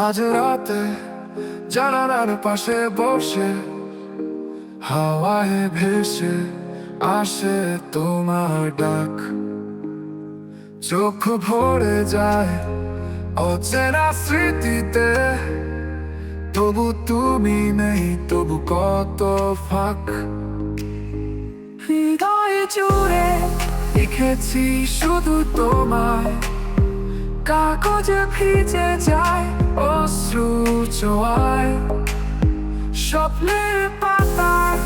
আজ রাতে জানালার পাশে বসে হাওয়ায় ভেসে আসে তোমার ডাক। চোখ ভরে যায় অচেনা স্মৃতিতে, তবু তুমি নেই, তবু কত ফাঁক। হৃদয় জুড়ে লিখেছি শুধু তোমায়, কাগজে ভিজে যায় অশ্রু ছোঁয়ায়। স্বপ্নের পাতায়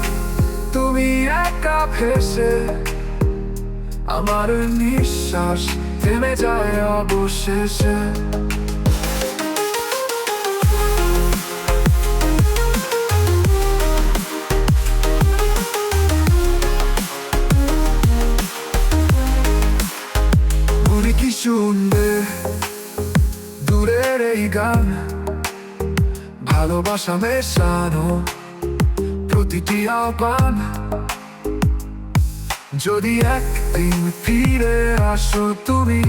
তুমি একা ভেসে, আমার নিঃশ্বাস থেমে যায় অবশেষে। উনি কি শুনবে দূরের এই গান, ভালোবাসা মেশানো প্রতিটি আহ্বান। যদি একদিন ফিরে আসো তুমি,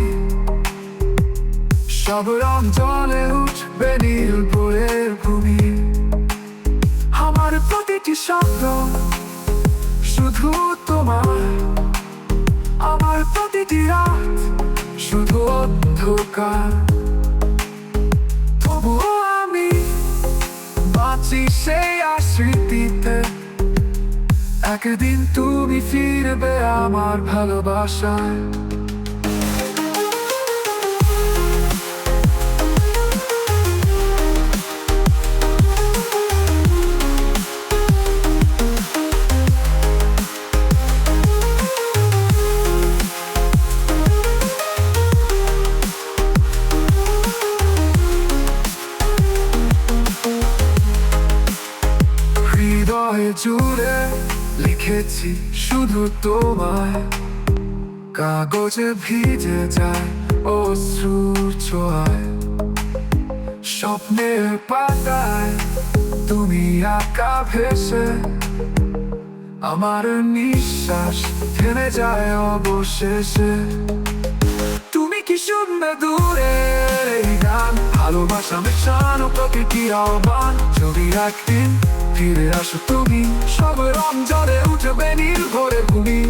সব রং জলে উঠবে নীল ভোরের ভূমি। আমার প্রতিটি শব্দ শুধু তোমার, আমার প্রতিটি রাত শুধু অন্ধকার। তবুও আমি বাঁচি সেই স্মৃতিতে, একদিন তুমি ফিরবে আমার ভালোবাসায়। হৃদয় জুড়ে লিখেছি শুধু তোমায়, কাগজে ভিজে যায় অশ্রু ছোঁয়ায়। স্বপ্নের পাতায় তুমি একা ভেসে, আমার নিঃশ্বাস থেমে যায় অবশেষে। তুমি কি শুনবে দূরের এই গান, ভালোবাসা মেশানো প্রকৃতি আহ্বান। যদি একদিন ফিরে আসো তুমি, সব রং জলে উঠবে নীল ভোরের ভূমি।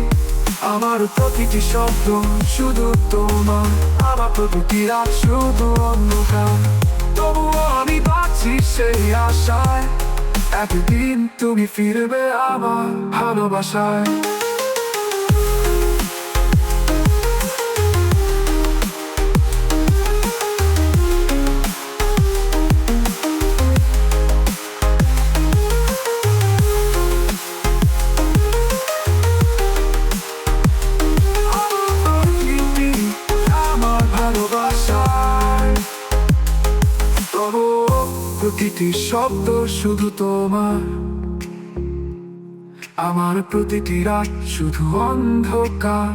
আমার প্রতিটি শব্দ শুধু তোমার, আমার প্রতিটি রাত শুধু অন্ধকার। তবুও আমি বাঁচি সেই আশায়, একদিন তুমি ফিরবে আমার ভালোবাসায়। প্রতিটি শব্দ শুধু তোমার, আমার প্রতিটি রাত শুধু অন্ধকার।